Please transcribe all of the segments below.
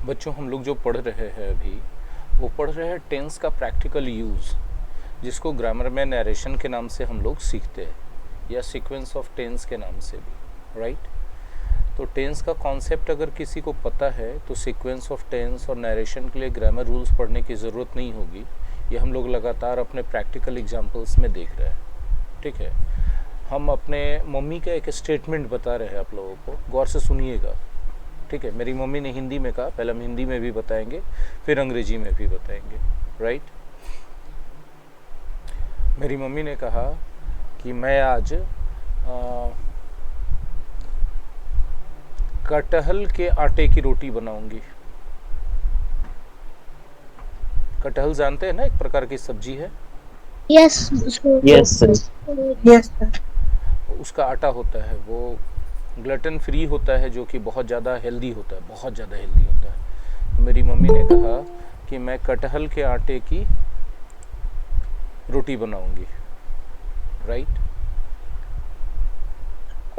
बच्चों हम लोग जो पढ़ रहे हैं अभी, वो पढ़ रहे हैं टेंस का प्रैक्टिकल यूज़, जिसको ग्रामर में नरेशन के नाम से हम लोग सीखते हैं, या सीक्वेंस ऑफ टेंस के नाम से भी, राइट। तो टेंस का कॉन्सेप्ट अगर किसी को पता है तो सीक्वेंस ऑफ टेंस और नरेशन के लिए ग्रामर रूल्स पढ़ने की ज़रूरत नहीं होगी। ये हम लोग लगातार अपने प्रैक्टिकल एग्जाम्पल्स में देख रहे हैं, ठीक है। हम अपने मम्मी का एक स्टेटमेंट बता रहे हैं आप लोगों को, गौर से सुनिएगा, ठीक है। मेरी मम्मी ने हिंदी में कहा, पहले हम हिंदी में भी बताएंगे, फिर अंग्रेजी में भी बताएंगे, राइट। मेरी मम्मी ने कहा कि मैं आज कटहल के आटे की रोटी बनाऊंगी। कटहल जानते हैं ना, एक प्रकार की सब्जी है। Yes yes sir. Yes sir. उसका आटा होता है, वो ग्लटन फ्री होता है, जो कि बहुत ज़्यादा हेल्दी होता है, बहुत ज़्यादा हेल्दी होता है। तो मेरी मम्मी ने कहा कि मैं कटहल के आटे की रोटी बनाऊंगी, राइट।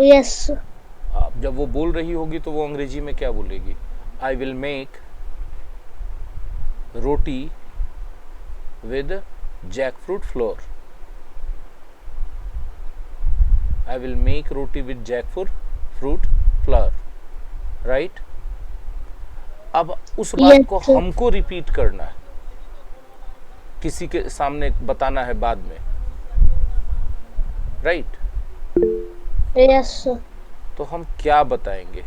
यस अब जब वो बोल रही होगी तो वो अंग्रेजी में क्या बोलेगी? I will make roti with jackfruit flour. I will make roti with jackfruit flower, right. अब उस बात को हमको रिपीट करना है, किसी के सामने बताना है बाद में, राइट। यस तो हम क्या बताएंगे?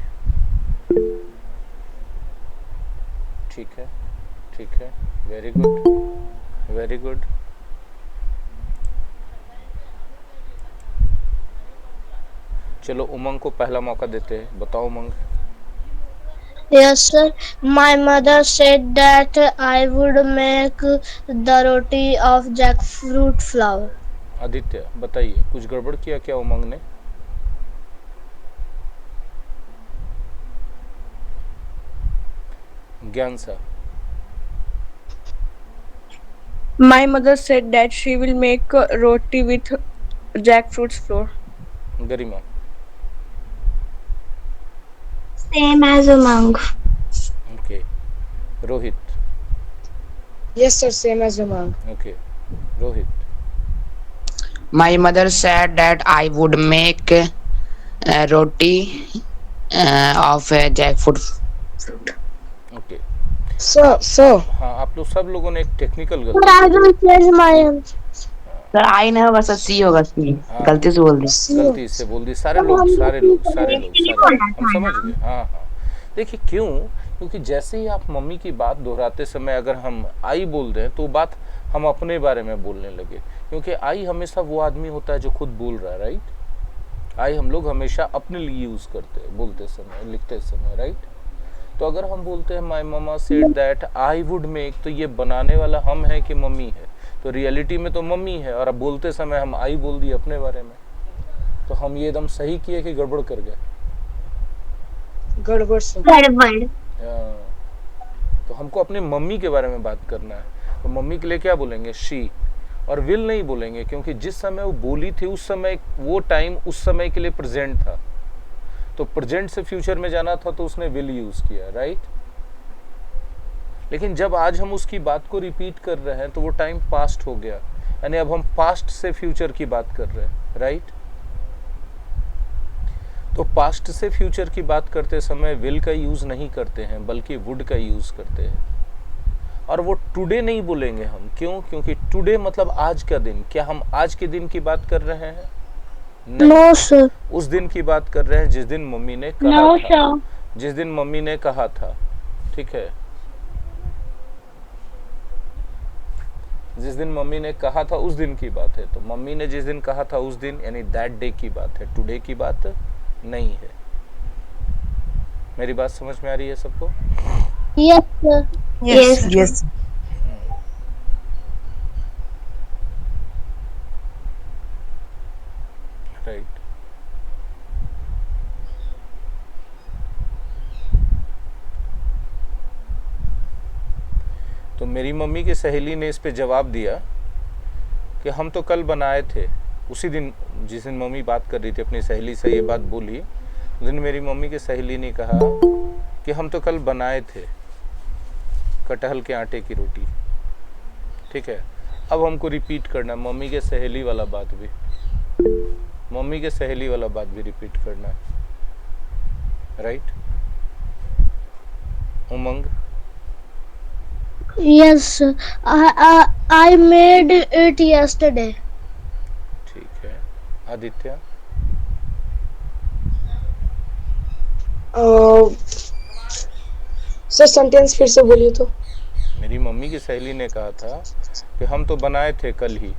ठीक है, ठीक है, वेरी गुड, वेरी गुड। चलो उमंग को पहला मौका देते हैं, बताओ उमंग। Yes, sir. My mother said that I would make the roti of jackfruit flour. Aditya बताइए, कुछ गड़बड़ किया क्या उमंग ने? ज्ञान सा। My mother said that she will make roti with jackfruit flour. Garima. Same as Umang. Okay. Rohit. Yes sir, same as Umang. Okay, Rohit. My mother said that I would make a roti of jackfruit fruit. Okay. So हाँ, आप लोग सब लोगों ने एक technical But गलती I की। will change my answer. Sir I नहीं होगा सर, सी होगा, सी। हाँ, गलती से बोल दी। गलती से बोल दी। सारे लोग सारे लोग सारे लोग सारे लोग हम समझ गए। हाँ हाँ, देखिए क्यों? क्योंकि जैसे ही आप मम्मी की बात दोहराते समय अगर हम आई बोल दें तो बात हम अपने बारे में बोलने लगे, क्योंकि आई हमेशा वो आदमी होता है जो खुद बोल रहा है, राइट। आई हम लोग हमेशा अपने लिए यूज़ करते हैं, बोलते समय, लिखते समय, राइट। तो अगर हम बोलते हैं my mama said that I would make, तो ये बनाने वाला हम है कि मम्मी है? तो रियलिटी में तो मम्मी है, और अब बोलते समय हम आई बोल दिए अपने बारे में। तो हम ये एकदम सही किए कि गड़बड़ कर गए? गड़बड़ sir. तो हमको अपने मम्मी के बारे में बात करना है, तो मम्मी के लिए क्या बोलेंगे? शी। और विल नहीं बोलेंगे, क्योंकि जिस समय वो बोली थी उस समय वो टाइम उस समय के लिए प्रेजेंट था, तो प्रेजेंट से फ्यूचर में जाना था तो उसने विल यूज किया, राइट। लेकिन जब आज हम उसकी बात को रिपीट कर रहे हैं तो वो टाइम पास्ट हो गया, यानी अब हम पास्ट से फ्यूचर की बात कर रहे हैं, राइट। तो पास्ट से फ्यूचर की बात करते समय विल का यूज नहीं करते हैं, बल्कि वुड का यूज करते हैं। और वो टुडे नहीं बोलेंगे हम, क्यों? क्योंकि टुडे मतलब आज का दिन। क्या हम आज के दिन की बात कर रहे हैं? नहीं। No, sir. उस दिन की बात कर रहे हैं जिस दिन मम्मी ने कहा No, था, sir. जिस दिन मम्मी ने कहा था, ठीक है। जिस दिन मम्मी ने कहा था उस दिन की बात है। तो मम्मी ने जिस दिन कहा था उस दिन, यानी दैट डे की बात है, टुडे की बात नहीं है। मेरी बात समझ में आ रही है सबको? Yes, sir. Yes. Yes. Right. तो मेरी मम्मी की सहेली ने इस पे जवाब दिया कि हम तो कल बनाए थे। उसी दिन जिस दिन मम्मी बात कर रही थी अपनी सहेली से ये बात बोली, उस दिन मेरी मम्मी की सहेली ने कहा कि हम तो कल बनाए थे। कटहल के आटे की रोटी। ठीक है, अब हमको रिपीट करना है मम्मी के सहेली वाला बात भी, मम्मी के सहेली वाला बात भी रिपीट करना है, right? Umang? Yes, sir. I made it yesterday. ठीक है। आदित्य? सर सेंटेंस फिर से बोलिए तो। मेरी मम्मी की सहेली ने कहा था कि हम तो बनाए थे कल ही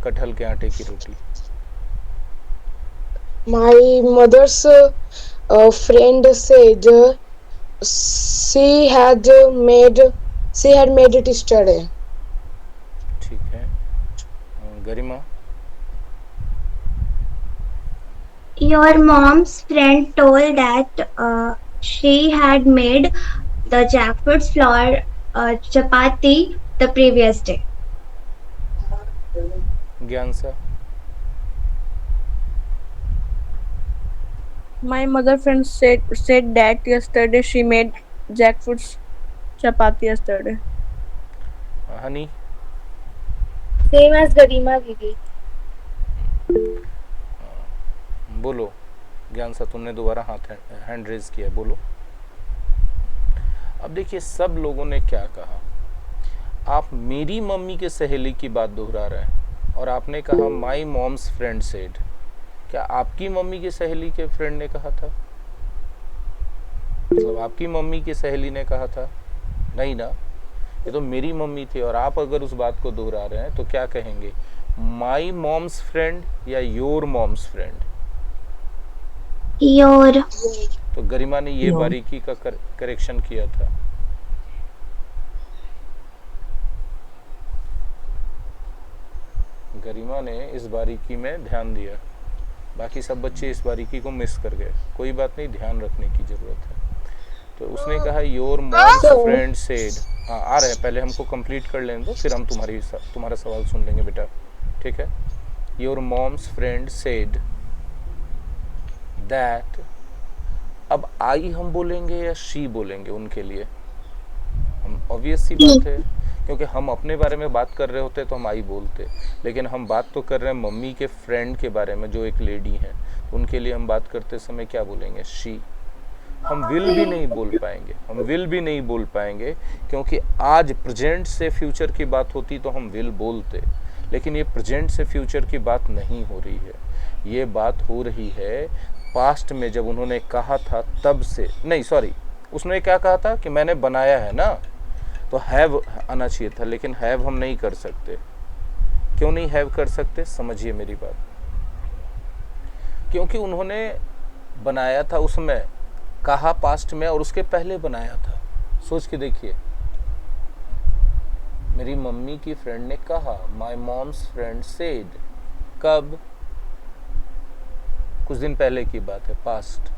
कटहल के आटे की रोटी। My mother's friend said she had made it yesterday. ठीक है। गरिमा? Your mom's friend told that she had made the jackfruit flour chapati the previous day. ज्ञान सा? My mother friend said that yesterday she made jackfruit chapati yesterday. Honey? Same as Garima Didi. बोलो। ज्ञान सा, तुमने दोबारा हाथ हैंड रेज किया, बोलो। अब देखिए सब लोगों ने क्या कहा। आप मेरी मम्मी के सहेली की बात दोहरा रहे हैं और आपने कहा माई मॉम्स फ्रेंड सेड। क्या आपकी मम्मी की सहेली के फ्रेंड ने कहा था? मतलब आपकी मम्मी की सहेली ने कहा था? नहीं ना, ये तो मेरी मम्मी थी। और आप अगर उस बात को दोहरा रहे हैं तो क्या कहेंगे, माई मॉम्स फ्रेंड या योर मॉम्स फ्रेंड? Your. तो गरिमा ने ये बारीकी का करेक्शन किया था। गरिमा ने इस बारीकी में ध्यान दिया, बाकी सब बच्चे इस बारीकी को मिस कर गए। कोई बात नहीं, ध्यान रखने की जरूरत है। तो उसने कहा योर मॉम्स फ्रेंड सेड। हाँ आ रहे हैं, पहले हमको कंप्लीट कर लें दो, फिर हम तुम्हारा सवाल सुन लेंगे बेटा। ठीक है। Your mom's friend said that. अब आई हम बोलेंगे या शी बोलेंगे उनके लिए? हम ऑब्वियस सी बात है, क्योंकि हम अपने बारे में बात कर रहे होते तो हम आई बोलते, लेकिन हम बात तो कर रहे हैं मम्मी के फ्रेंड के बारे में जो एक लेडी हैं, उनके लिए हम बात करते समय क्या बोलेंगे? शी। हम विल भी नहीं बोल पाएंगे, हम विल भी नहीं बोल पाएंगे, क्योंकि आज प्रेजेंट से फ्यूचर की बात होती तो हम विल बोलते, लेकिन ये प्रेजेंट से फ्यूचर की बात नहीं हो रही है। ये बात हो रही है पास्ट में, जब उन्होंने कहा था तब से। नहीं सॉरी, उसने क्या कहा था कि मैंने बनाया है ना, तो हैव आना चाहिए था, लेकिन हैव हम नहीं कर सकते। क्यों नहीं हैव कर सकते, समझिए मेरी बात। क्योंकि उन्होंने बनाया था उसमें, कहा पास्ट में, और उसके पहले बनाया था। सोच के देखिए, मेरी मम्मी की फ्रेंड ने कहा, माई मॉम्स फ्रेंड सेड। कब? कुछ दिन पहले की बात है, पास्ट।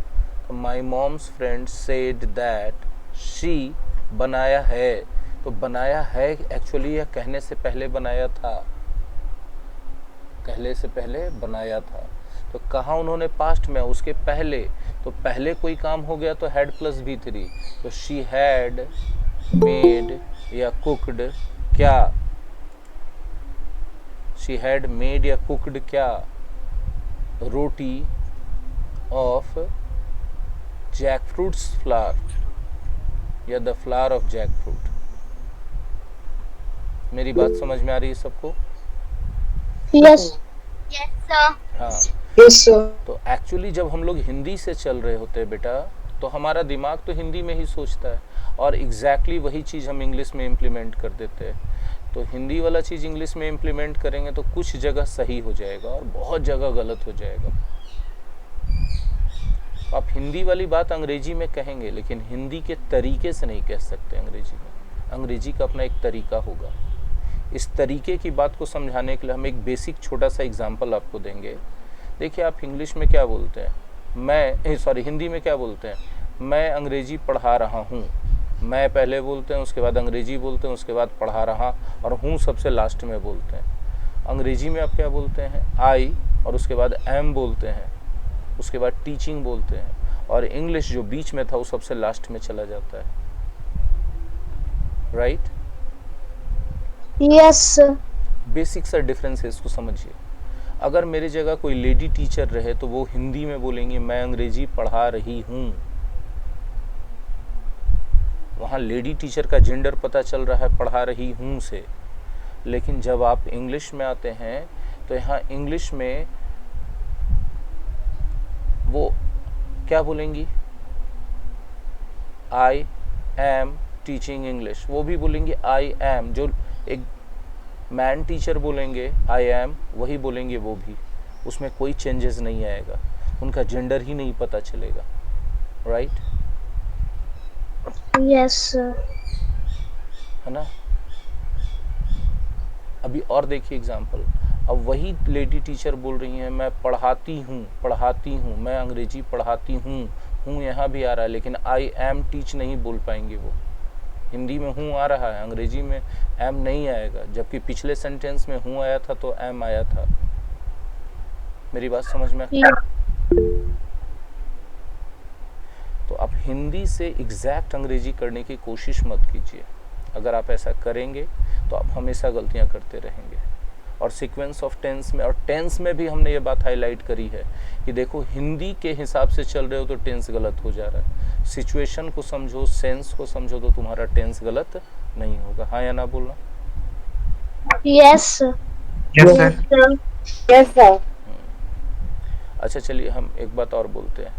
तो my mom's friend said that she बनाया है। तो बनाया है एक्चुअली या कहने से पहले बनाया था? कहने से पहले बनाया था। तो कहा उन्होंने पास्ट में, उसके पहले, तो पहले कोई काम हो गया तो हैड प्लस V3। तो शी हैड मेड या कुकड क्या? शी हैड मेड या कुकड क्या? रोटी ऑफ जैकफ्रूट्स फ्लावर या द फ्लावर ऑफ जैकफ्रूट। मेरी बात समझ में आ रही है सबको? Yes. Yes, sir. हाँ। Yes, sir. तो एक्चुअली जब हम लोग हिंदी से चल रहे होते हैं बेटा, तो हमारा दिमाग तो हिंदी में ही सोचता है, और एग्जैक्टली वही चीज़ हम इंग्लिश में इम्प्लीमेंट कर देते हैं। तो हिंदी वाला चीज़ इंग्लिश में इम्प्लीमेंट करेंगे तो कुछ जगह सही हो जाएगा और बहुत जगह गलत हो जाएगा। आप हिंदी वाली बात अंग्रेजी में कहेंगे, लेकिन हिंदी के तरीके से नहीं कह सकते अंग्रेजी में। अंग्रेजी का अपना एक तरीका होगा। इस तरीके की बात को समझाने के लिए हम एक बेसिक छोटा सा एग्जांपल आपको देंगे। देखिए, आप इंग्लिश में क्या बोलते हैं? हिंदी में क्या बोलते हैं? मैं अंग्रेजी पढ़ा रहा हूँ। मैं पहले बोलते हैं, उसके बाद अंग्रेजी बोलते हैं, उसके बाद पढ़ा रहा, और हूँ सबसे लास्ट में बोलते हैं। अंग्रेजी में आप क्या बोलते हैं? आई, और उसके बाद एम बोलते हैं, उसके बाद टीचिंग बोलते हैं, और इंग्लिश जो बीच में था वो सबसे लास्ट में चला जाता है। राइट? Yes, sir. बेसिक सा डिफरेंस है, इसको समझिए। अगर मेरी जगह कोई लेडी टीचर रहे तो वो हिंदी में बोलेंगी मैं अंग्रेजी पढ़ा रही हूँ। वहाँ लेडी टीचर का जेंडर पता चल रहा है पढ़ा रही हूँ से। लेकिन जब आप इंग्लिश में आते हैं तो यहाँ इंग्लिश में वो क्या बोलेंगी? आई एम टीचिंग इंग्लिश, वो भी बोलेंगे आई एम। जो एक मैन टीचर बोलेंगे आई एम, वही बोलेंगे वो भी। उसमें कोई चेंजेस नहीं आएगा, उनका जेंडर ही नहीं पता चलेगा। राइट? Yes, sir. है ना? अभी और देखिए एग्जाम्पल। अब वही लेडी टीचर बोल रही हैं मैं पढ़ाती हूँ, मैं अंग्रेजी पढ़ाती हूँ यहाँ भी आ रहा है, लेकिन आई एम टीच नहीं बोल पाएंगे वो। हिंदी में हूँ आ रहा है, अंग्रेजी में एम नहीं आएगा, जबकि पिछले सेंटेंस में हूँ आया था तो एम आया था। मेरी बात समझ में? तो आप हिंदी से एग्जैक्ट अंग्रेजी करने की कोशिश मत कीजिए। अगर आप ऐसा करेंगे तो आप हमेशा गलतियां करते रहेंगे। और सीक्वेंस ऑफ टेंस में, और टेंस में भी हमने ये बात हाईलाइट करी है कि देखो हिंदी के हिसाब से चल रहे हो तो टेंस गलत हो जा रहा है। सिचुएशन को समझो, सेंस को समझो तो तुम्हारा टेंस गलत नहीं होगा। हाँ या ना बोलना? Yes, sir. Yes, sir. Yes, sir. अच्छा चलिए हम एक बात और बोलते हैं।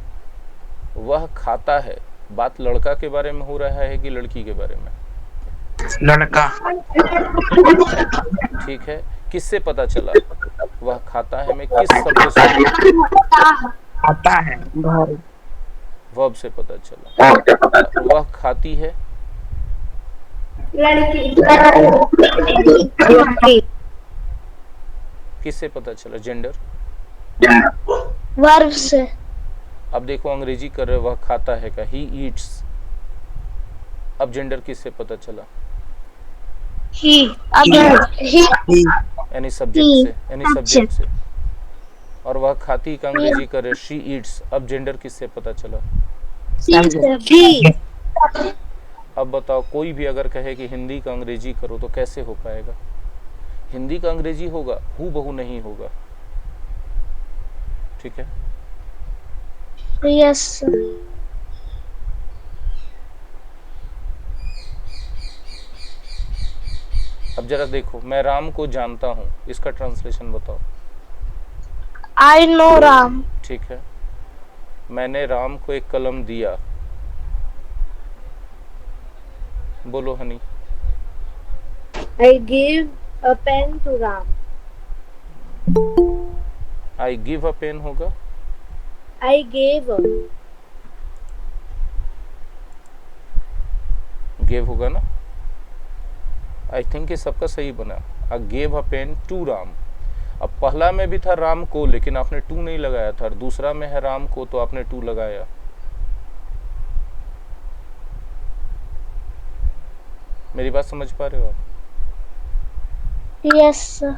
वह खाता है, बात लड़का के बारे में हो रहा है कि लड़की के बारे में? लड़का। ठीक है, किससे पता चला वह खाता है में किस शब्द से? आता है। वर्ब से पता चला। वह खाती है किससे पता चला? जेंडर। Verb से। अब देखो अंग्रेजी कर रहे, वह खाता है का ही ईट्स। अब जेंडर किससे पता चला? He. He. यानी सब्जेक्ट से, यानी सब्जेक्ट से। और वह खाती का अंग्रेजी कर रहे शी ईट्स। अब जेंडर किससे पता चला? He. अब बताओ, कोई भी अगर कहे कि हिंदी का अंग्रेजी करो तो कैसे हो पाएगा? हिंदी का अंग्रेजी होगा, हूबहू नहीं होगा। ठीक है? Yes, sir. अब जरा देखो, मैं राम को जानता हूँ, इसका ट्रांसलेशन बताओ। I know Ram. ठीक है, मैंने राम को एक कलम दिया। बोलो Honey. I gave a pen to Ram. I give a pen होगा? I gave a. गेव होगा ना? आई थिंक ये सबका सही बना। I gave a pen to Ram. अब पहला में भी था राम को, लेकिन आपने टू नहीं लगाया था। दूसरा में है राम को तो आपने टू लगाया। मेरी बात समझ पा रहे हो आप? Yes, sir.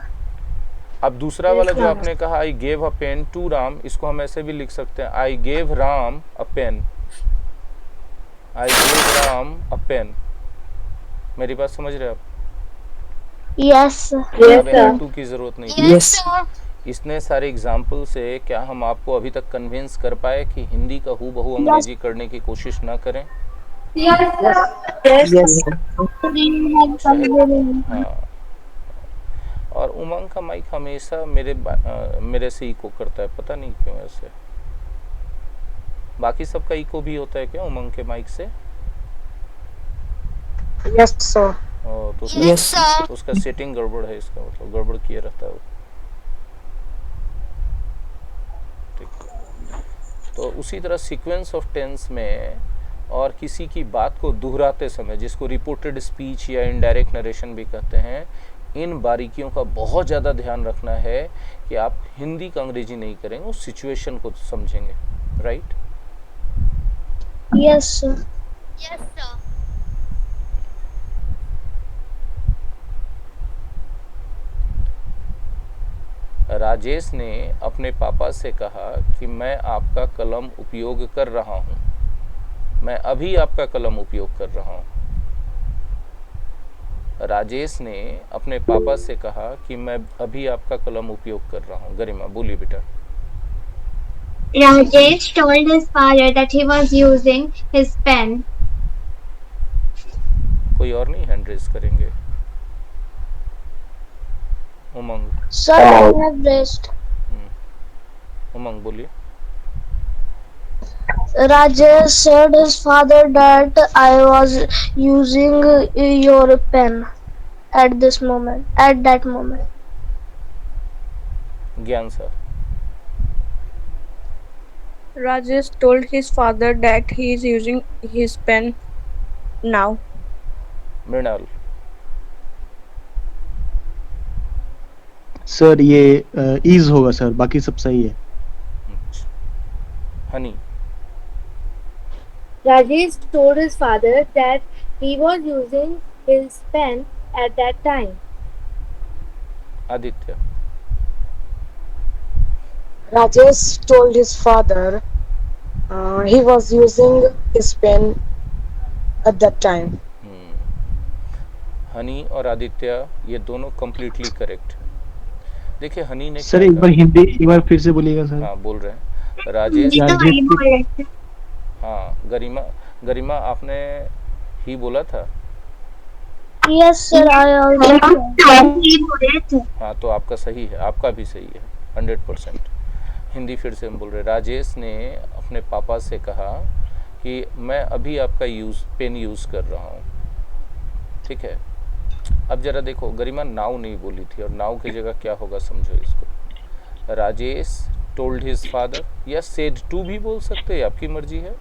अब दूसरा वाला जो आपने कहा I gave a pen to Ram, इसको हम ऐसे भी लिख सकते हैं I gave Ram a pen. I gave Ram a pen. मेरी बात समझ रहे आप? Yes, sir. अब यहाँ टू की जरूरत नहीं। Yes. इतने सारे एग्जाम्पल से क्या हम आपको अभी तक कन्विंस कर पाए कि हिंदी का हूबहू अंग्रेजी करने की कोशिश ना करें? Yes. हाँ। और उमंग का माइक हमेशा मेरे से इको करता है, पता नहीं क्यों ऐसे। बाकी सबका इको भी होता है क्या उमंग के माइक से? Yes, sir. तो उसका सेटिंग गड़बड़ है, इसका मतलब गड़बड़ किया रहता है वो। ठीक। तो उसी तरह सीक्वेंस ऑफ टेंस में और किसी की बात को दोहराते समय, जिसको रिपोर्टेड स्पीच या इनडायरेक्ट नरेशन भी कहते हैं, इन बारीकियों का बहुत ज़्यादा ध्यान रखना है कि आप हिंदी का अंग्रेजी नहीं करेंगे, उस सिचुएशन को समझेंगे। Right? Yes, sir. Yes, sir. Rajesh ने अपने पापा से कहा कि मैं आपका कलम उपयोग कर रहा हूँ। मैं अभी आपका कलम उपयोग कर रहा हूँ। राजेश ने अपने पापा से कहा कि मैं अभी आपका कलम उपयोग कर रहा हूँ। गरिमा बोलिए बेटा। Rajesh told his father that he was using his pen. कोई और नहीं हैंड रेज करेंगे? उमंग। Sir, I have raised. उमंग बोलिए। Rajesh said his father that I was using your pen at this moment, at that moment. ज्ञान sir. Rajesh told his father that he is using his pen now. Mrinal. Sir ये is होगा sir, बाकी सब सही है। Honey. Rajesh told his father that he was using his pen at that time. Aditya. Rajesh told his father he was using his pen at that time. Honey और आदित्य ये दोनों completely correct. देखिए हनी ने सर क्या एक बार हिंदी एक बार फिर से बोलिएगा सर। हाँ बोल रहे हैं। राजेश। हाँ गरिमा आपने ही बोला था। Yes, sir, I also. हाँ तो आपका सही है, आपका भी सही है 100%। हिंदी फिर से हम बोल रहे हैं। राजेश ने अपने पापा से कहा कि मैं अभी आपका पेन यूज़ कर रहा हूँ। ठीक है, अब जरा देखो गरिमा नाउ नहीं बोली थी और नाउ की जगह क्या होगा समझो इसको। राजेश टोल्ड हिज फादर या सेड टू भी बोल सकते हैं, आपकी मर्जी है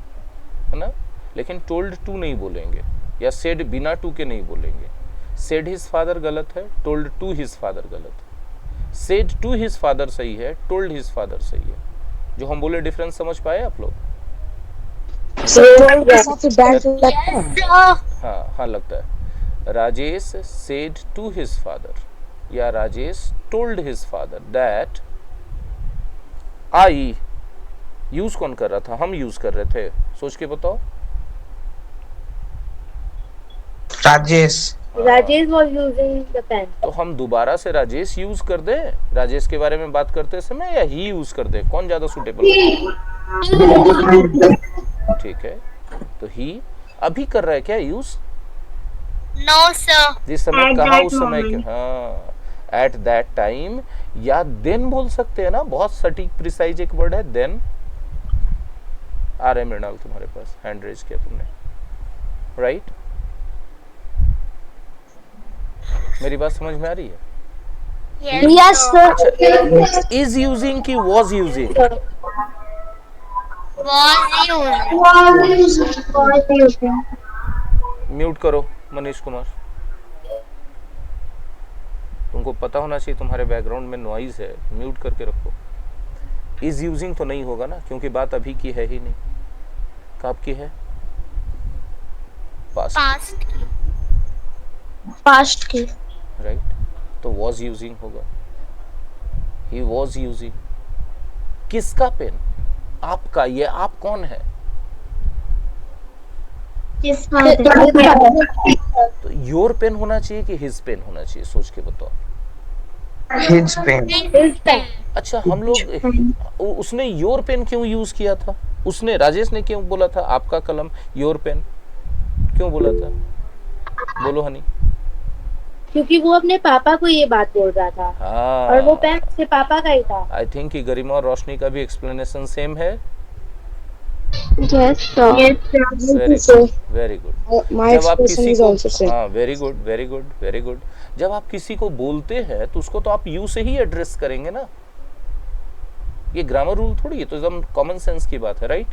ना, लेकिन टोल्ड टू नहीं बोलेंगे या सेड बिना टू के नहीं बोलेंगे। सेड हिज फादर गलत है, टोल्ड टू हिज फादर गलत है। सेड टू हिज फादर सही है, टोल्ड हिज फादर सही है। जो हम बोले डिफरेंस समझ पाए आप लोग? हाँ लगता है। Rajesh said to his father या Rajesh told his father that I use कौन कर रहा था? हम यूज कर रहे थे, सोच के बताओ। Rajesh. Rajesh was using the pen. तो हम दोबारा से राजेश यूज कर दें राजेश के बारे में बात करते समय या ही यूज कर दें? कौन ज्यादा सुटेबल? ठीक है, तो ही अभी कर रहा है क्या यूज? No, sir. जिस समय कहा उस समय हाँ एट दैट टाइम या देन बोल सकते हैं ना, बहुत सटीक प्रिसाइज एक वर्ड है देन। आ रहे मृणाल तुम्हारे पास, हैंड रेज किया तुमने, राइट? मेरी बात समझ में आ रही है? Yes, sir. इज यूजिंग की वॉज यूजिंग? म्यूट करो मनीष कुमार, तुमको पता होना चाहिए तुम्हारे बैकग्राउंड में नॉइज है, म्यूट करके रखो। इज यूजिंग तो नहीं होगा ना, क्योंकि बात अभी की है ही नहीं। कब की है? Past की। राइट, तो वॉज यूजिंग होगा। ही वॉज यूजिंग किसका पेन? आपका। ये आप कौन है? तो योर पेन होना चाहिए कि हिज पेन होना चाहिए? सोच के बताओ। His pen. अच्छा हम लोग उसने योर पेन क्यों यूज किया था? उसने राजेश ने क्यों बोला था आपका कलम योर पेन क्यों बोला था? बोलो हनी। क्योंकि वो अपने पापा को ये बात बोल रहा था। हाँ, और वो पेन उसके पापा का ही था। आई थिंक कि गरिमा और रोशनी का भी एक्सप्लेनेशन सेम है। Yes, sir. Very good. My जब आप expression किसी is को also same. हाँ very good very good very good. जब आप किसी को बोलते हैं तो उसको तो आप यू से ही एड्रेस करेंगे ना। ये ग्रामर रूल थोड़ी है, तो एकदम कॉमन सेंस की बात है, राइट?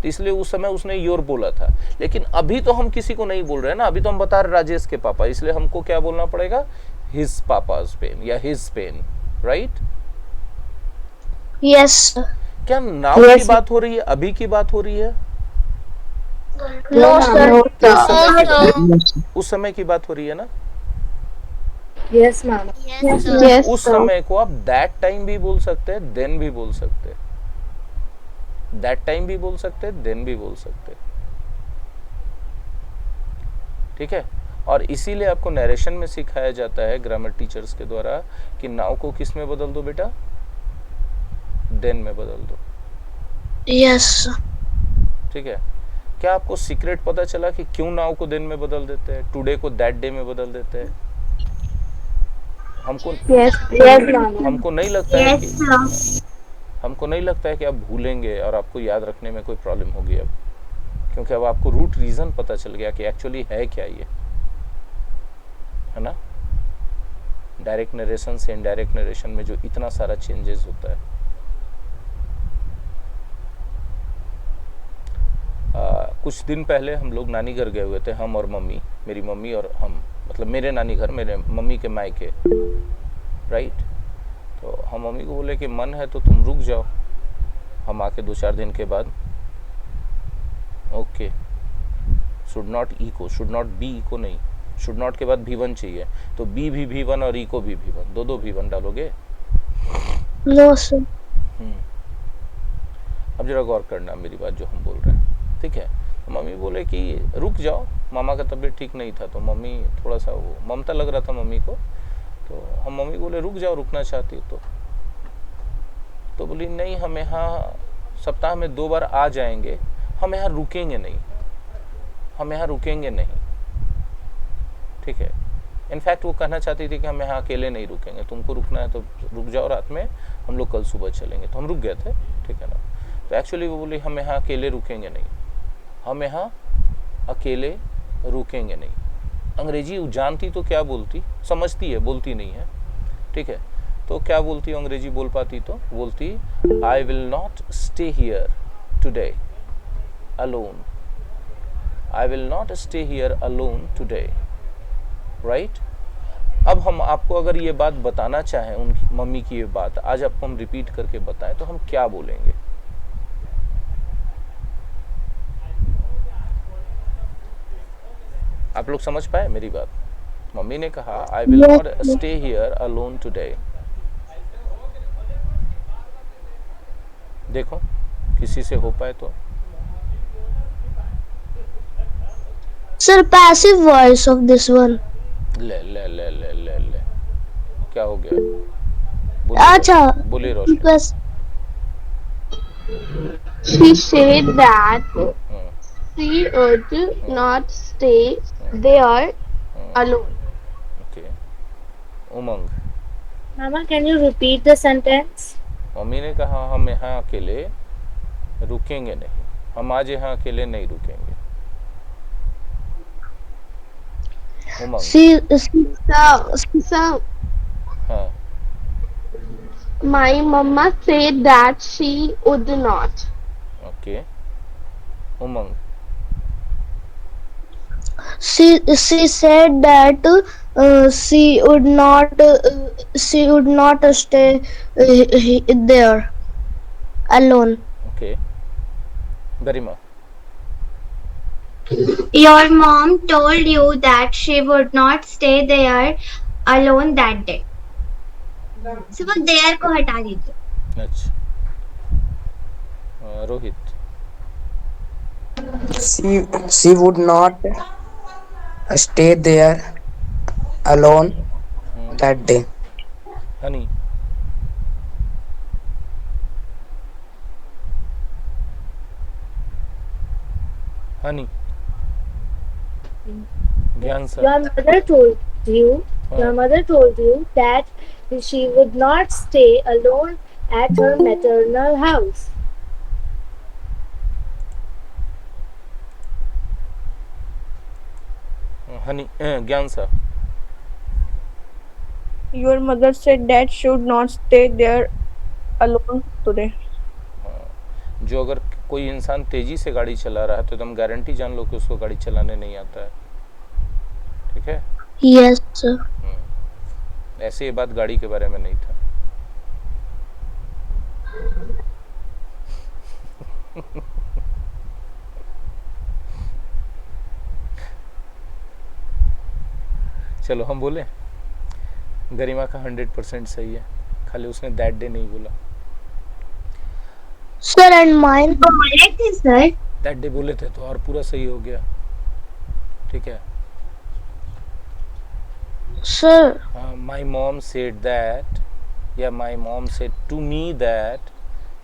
तो इसलिए उस समय उसने योर बोला था, लेकिन अभी तो हम किसी को नहीं बोल रहे हैं ना, अभी तो हम बता रहे राजेश के पापा, इसलिए हमको क्या बोलना पड़ेगा? हिज पापाज पेन या his pen, right? Yes, sir. क्या नाउ की बात हो रही है, अभी की बात हो रही है? No, sir. उस समय की बात हो रही है ना? Yes, ma'am. Yes, उस sir. समय को आप दैट टाइम भी बोल सकते हैं, देन भी बोल सकते हैं। दैट टाइम भी बोल सकते हैं, देन भी बोल सकते हैं। ठीक है, और इसीलिए आपको नरेशन में सिखाया जाता है ग्रामर टीचर्स के द्वारा कि नाउ को किस में बदल दो बेटा, देन में बदल दो। Yes, sir. ठीक है। क्या आपको सीक्रेट पता चला कि क्यों नाउ को देन में बदल देते हैं, टुडे को दैट डे में बदल देते हैं? हमको Yes. हमको नहीं लगता है Yes, कि sir. हमको नहीं लगता है कि आप भूलेंगे और आपको याद रखने में कोई प्रॉब्लम होगी अब, क्योंकि अब आपको रूट रीज़न पता चल गया कि एक्चुअली है क्या ये, है ना। डायरेक्ट नरेशन से इनडायरेक्ट नरेशन में जो इतना सारा चेंजेस होता है। कुछ दिन पहले हम लोग नानी घर गए हुए थे, हम और मम्मी, मेरी मम्मी और हम, मतलब मेरे नानी घर, मेरे मम्मी के मायके, राइट। तो हम मम्मी को बोले कि मन है तो तुम रुक जाओ, हम आके 2-4 दिन के बाद। Okay, should not echo, should not be echo नहीं, शुड नॉट के बाद V1 चाहिए, तो बी भी V1 और इको भी V1, दो V1 डालोगे। No, sir. अब जरा गौर करना मेरी बात जो हम बोल रहे हैं, ठीक है। तो मम्मी बोले कि रुक जाओ, मामा का तबीयत ठीक नहीं था, तो मम्मी थोड़ा सा वो ममता लग रहा था मम्मी को, तो हम मम्मी बोले रुक जाओ, रुकना चाहती हो तो बोली नहीं, हम यहाँ सप्ताह में 2 बार आ जाएंगे, हम यहाँ रुकेंगे नहीं, हम यहाँ रुकेंगे नहीं, ठीक है। इनफैक्ट वो कहना चाहती थी कि हम यहाँ अकेले नहीं रुकेंगे, तुमको रुकना है तो रुक जाओ, रात में हम लोग कल सुबह चलेंगे। तो हम रुक गए थे, ठीक है ना। तो एक्चुअली वो बोली हम यहाँ अकेले रुकेंगे नहीं, हम यहाँ अकेले रुकेंगे नहीं। अंग्रेजी जानती तो क्या बोलती, समझती है, बोलती नहीं है, ठीक है। तो क्या बोलती, अंग्रेजी बोल पाती तो बोलती I will not stay here today alone, I will not stay here alone today, right. अब हम आपको अगर ये बात बताना चाहें, उनकी मम्मी की ये बात आज आपको हम रिपीट करके बताएं, तो हम क्या बोलेंगे? आप लोग समझ पाए मेरी बात? मम्मी ने कहा I will not stay here alone today. देखो किसी से हो पाए तो। Sir, passive voice of this one. ले ले ले ले ले ले क्या हो गया? अच्छा. बोलिए रोशनी। Because She said that she would not stay there alone. Okay, Umang. Mama, can you repeat the sentence? Mummy ने कहा हम यहाँ अकेले रुकेंगे नहीं, हम आज यहाँ अकेले नहीं रुकेंगे। उमंग। So हाँ, my mama said that she would not. Okay, Umang. she said that she would not stay there alone. Okay, Garima. Your mom told you that she would not stay there alone that day. सिर्फ वो there को हटा दीजिए। अच्छा, Rohit. She would not stay there alone that day. Honey. Honey. ज्ञान sir. Your mother told you that she would not stay alone at her maternal house. Honey, ज्ञान sir. Your mother said that she would not stay there alone today. जो अगर कोई इंसान तेजी से गाड़ी चला रहा है तो तुम गारंटी जान लो कि उसको गाड़ी चलाने नहीं आता है, ठीक है। Yes, sir. ऐसे ये बात गाड़ी के बारे में नहीं था। चलो हम बोले, गरिमा का 100% सही है, खाली उसने दैट डे नहीं बोला। Sir, and mine. Correct है sir. दैट डे बोले थे तो और पूरा सही हो गया, ठीक है। Sir, My mom said that, yeah, my mom said to me that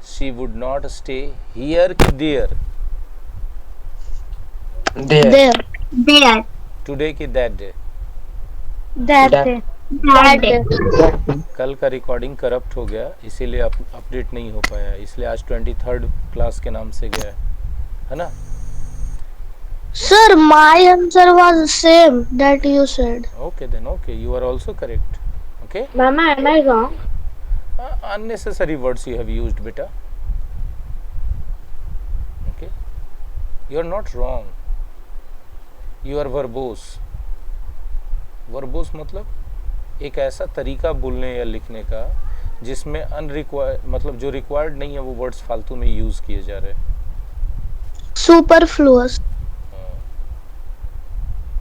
she would not stay here ki there, There. there. There. today ki that day. That That. day. That day. कल का recording corrupt हो गया, इसीलिए update नहीं हो पाया, इसलिए आज 23rd क्लास के नाम से गया है ना. Sir, my answer was same that you said. Okay, then okay, you are also correct. Okay, Mama, am I wrong? unnecessary words you have used, beta. Okay, you are not wrong, you are verbose. Verbose मतलब एक ऐसा तरीका बोलने या लिखने का जिसमें unrequired, मतलब जो रिक्वायर्ड नहीं है वो वर्ड्स फालतू में यूज किए जा रहे हैं. Superfluous.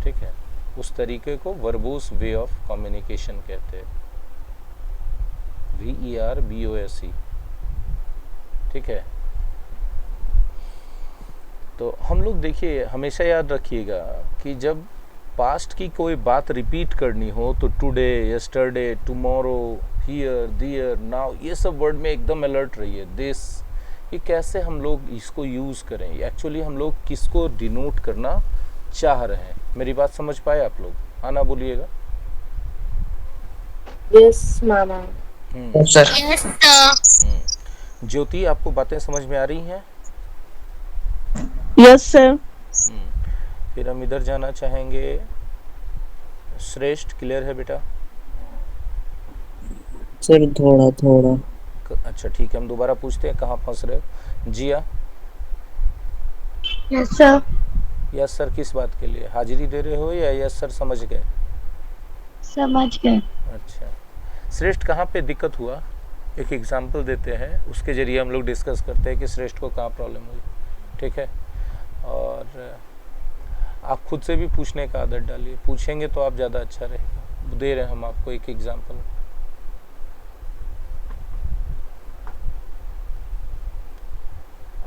ठीक है, उस तरीके को वर्बोस वे ऑफ कम्युनिकेशन कहते हैं, VERBOSE. ठीक है, तो हम लोग देखिए, हमेशा याद रखिएगा कि जब पास्ट की कोई बात रिपीट करनी हो तो today, yesterday, tomorrow, here, there, now, ये सब वर्ड में एकदम अलर्ट रहिए. दिस, ये कैसे हम लोग इसको यूज़ करें, एक्चुअली हम लोग किसको डिनोट करना चाह रहे हैं. मेरी बात समझ पाए आप लोग? हाँ ना बोलिएगा. Yes, Mama. Yes, sir. Yes, sir. ज्योति, आपको बातें समझ में आ रही हैं? Yes, sir. फिर हम इधर जाना चाहेंगे. श्रेष्ठ, क्लियर है बेटा? सर थोड़ा थोड़ा. अच्छा ठीक है, हम दोबारा पूछते हैं, कहाँ फंस रहे हो? जिया? Yes, sir. यस सर किस बात के लिए हाजिरी दे रहे हो, या यस सर समझ गए? समझ गए. अच्छा, श्रेष्ठ कहाँ पे दिक्कत हुआ, एक एग्जांपल देते हैं, उसके जरिए हम लोग डिस्कस करते हैं कि श्रेष्ठ को कहाँ प्रॉब्लम हुई. ठीक है, और आप खुद से भी पूछने का आदत डालिए, पूछेंगे तो आप ज़्यादा अच्छा रहेगा. दे रहे हैं हम आपको एक एग्जांपल.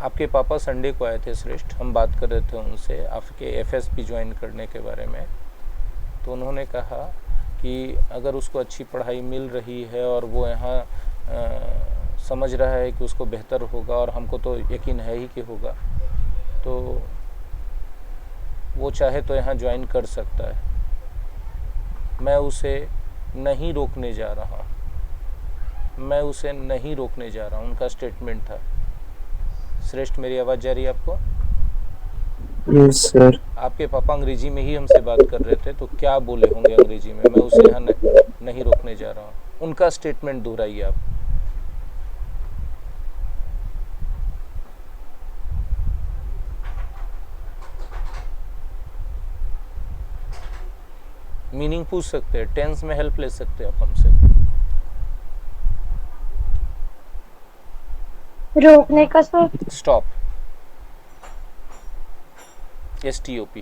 आपके पापा संडे को आए थे श्रेष्ठ, हम बात कर रहे थे उनसे आपके FSP ज्वाइन करने के बारे में. तो उन्होंने कहा कि अगर उसको अच्छी पढ़ाई मिल रही है और वो यहाँ समझ रहा है कि उसको बेहतर होगा, और हमको तो यकीन है ही कि होगा, तो वो चाहे तो यहाँ ज्वाइन कर सकता है. मैं उसे नहीं रोकने जा रहा, मैं उसे नहीं रोकने जा रहा, उनका स्टेटमेंट था. श्रेष्ठ, मेरी आवाज़ जा रही है आपको? Yes sir. आपके पापा अंग्रेजी में ही हमसे बात कर रहे थे, तो क्या बोले होंगे अंग्रेजी में? मैं उसे यहाँ नहीं रोकने जा रहा हूँ. उनका स्टेटमेंट दोहराइए आप. मीनिंग पूछ सकते हैं, टेंस में हेल्प ले सकते हैं आप हमसे. रोकने का सर. Stop, STOP.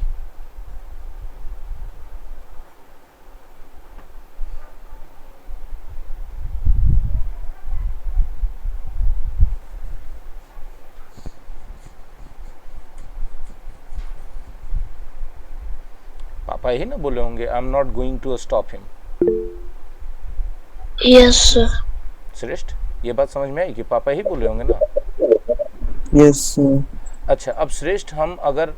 पापा ही ना बोले होंगे, I am not going to stop him. Yes, sir. श्रेष्ठ, ये बात समझ में आई कि पापा ही बोले होंगे ना? Yes sir. अच्छा, अब श्रेष्ठ, हम अगर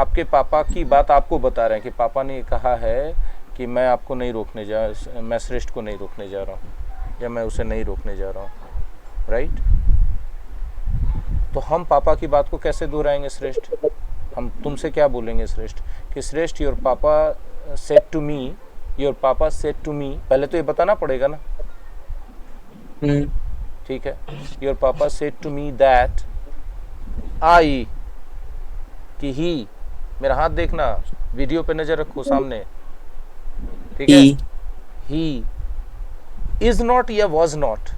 आपके पापा की बात आपको बता रहे हैं कि पापा ने कहा है कि मैं आपको नहीं रोकने मैं श्रेष्ठ को नहीं रोकने जा रहा हूँ, या मैं उसे नहीं रोकने जा रहा हूँ, राइट? तो हम पापा की बात को कैसे दोहराएंगे श्रेष्ठ? हम तुमसे क्या बोलेंगे श्रेष्ठ कि श्रेष्ठ, your papa said to me, your papa said to मी. पहले तो ये बताना पड़ेगा ना. ठीक है, your papa said to me that I, कि ही, मेरा हाथ देखना, वीडियो पे नजर रखो सामने. ठीक है, ही इज नॉट या वॉज नॉट,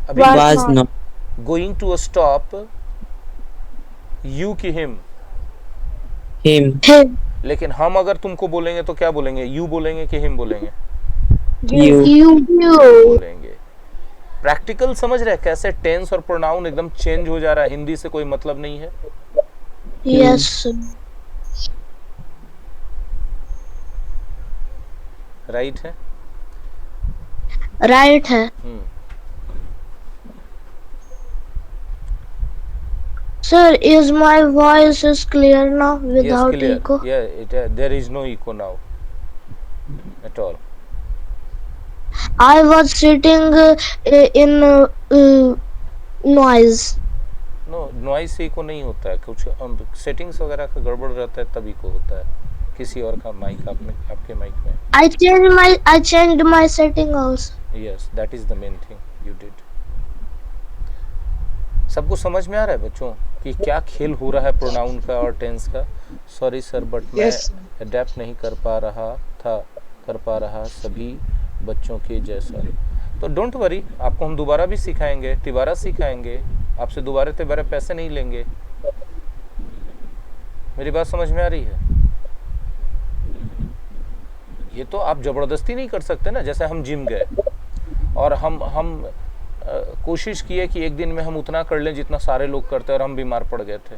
अभी was not. Going to stop you की हिम. हिम. लेकिन हम अगर तुमको बोलेंगे तो क्या बोलेंगे? यू बोलेंगे कि हिम बोलेंगे? यू. बोलेंगे. प्रैक्टिकल समझ रहे कैसे टेंस और प्रोनाउन एकदम चेंज हो जा रहा है, हिंदी से कोई मतलब नहीं है. Yes, sir. राइट है? राइट है। Sir, is my voice is clear now Yes, without clear. echo? Yeah, there is no echo now at all. I was sitting in noise. No, noise से इको नहीं होता है, कुछ settings वगैरह का गड़बड़ रहता है तब इको होता है, किसी और का माइक आपके माइक में। I changed my setting also. Yes, that is the main thing you did. सबको समझ में आ रहा है बच्चों कि क्या खेल हो रहा है प्रोनाउन का और टेंस का? सॉरी सर, बट मैं अडेप्ट नहीं कर पा रहा सभी बच्चों के जैसा। तो डोंट वरी, आपको हम दोबारा भी सिखाएंगे, तिबारा सिखाएंगे, आपसे दोबारा पैसे नहीं लेंगे। मेरी बात समझ में आ रही है? ये तो आप जबरदस्ती नहीं कर सकते ना। जैसे हम जिम गए और हम कोशिश किए कि एक दिन में हम उतना कर लें जितना सारे लोग करते हैं, और हम बीमार पड़ गए थे,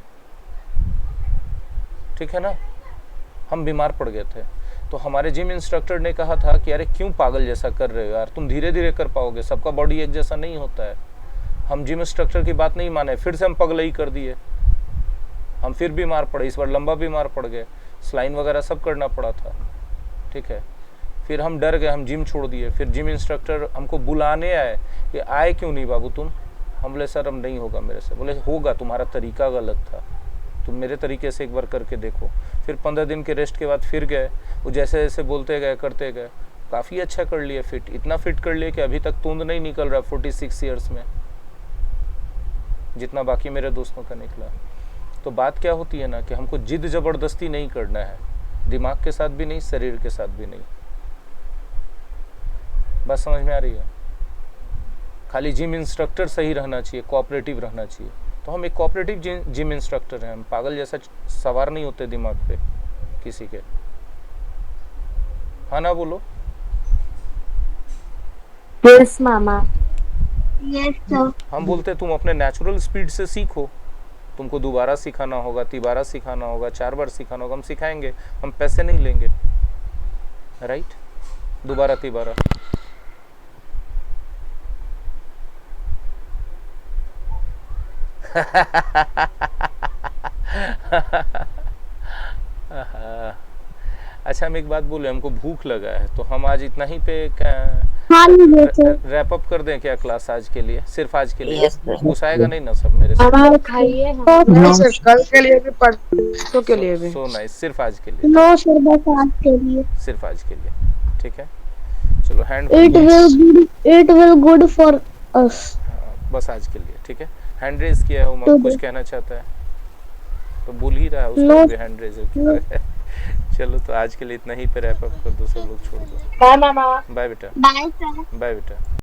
ठीक है ना? हम बीमार पड़ गए थे तो हमारे जिम इंस्ट्रक्टर ने कहा था कि अरे क्यों पागल जैसा कर रहे हो यार, तुम धीरे धीरे कर पाओगे, सबका बॉडी एक जैसा नहीं होता है। हम जिम इंस्ट्रक्टर की बात नहीं माने, फिर से हम पगलई कर दिए, हम फिर बीमार पड़े, इस बार लंबा बीमार पड़ गए, स्लाइन वगैरह सब करना पड़ा था, ठीक है। फिर हम डर गए, हम जिम छोड़ दिए। फिर जिम इंस्ट्रक्टर हमको बुलाने आए कि आए क्यों नहीं बाबू तुम? हम बोले सर अब नहीं होगा मेरे से। बोले होगा, तुम्हारा तरीका गलत था, तुम मेरे तरीके से एक बार करके देखो। फिर 15 दिन के रेस्ट के बाद फिर गए, वो जैसे जैसे बोलते गए करते गए, काफ़ी अच्छा कर लिए फिट, इतना फिट कर लिए कि अभी तक तूंद नहीं निकल रहा 46 ईयर्स में, जितना बाकी मेरे दोस्तों का निकला। तो बात क्या होती है ना कि हमको जिद ज़बरदस्ती नहीं करना है, दिमाग के साथ भी नहीं, शरीर के साथ भी नहीं। बात समझ में आ रही है? खाली जिम इंस्ट्रक्टर सही रहना चाहिए, कोऑपरेटिव रहना चाहिए। तो हम एक कोऑपरेटिव जिम इंस्ट्रक्टर हैं, हम पागल जैसा सवार नहीं होते दिमाग पे किसी के। हाँ ना बोलो। यस मामा। Yes sir. हम बोलते तुम अपने नेचुरल स्पीड से सीखो, तुमको दोबारा सिखाना होगा, तिबारा सिखाना होगा, 4 बार सिखाना होगा, हम सिखाएंगे, हम पैसे नहीं लेंगे, राइट? दोबारा तिबारा। अच्छा, हम एक बात बोले, हमको भूख लगा है तो हम आज इतना ही पे रैप अप कर दें क्या क्लास आज के लिए, सिर्फ आज के लिए? गुस्साएगा नहीं ना सब मेरे से? खाइए कल के लिए भी, परसों के लिए भी। सो नाइस, सिर्फ आज के लिए। No sir, बस आज के लिए। सिर्फ आज के लिए, ठीक है। चलो hand It will good for us. बस आज के लिए, ठीक है। हैंड रेज किया है, उमंग कुछ कहना चाहता है तो बोल ही रहा है, उसका भी हैंड रेज है। चलो तो आज के लिए इतना ही पे रैप अप कर दो, सब लोग छोड़ दो। बाय मामा। बाय बेटा। Bye sir. बाय बेटा।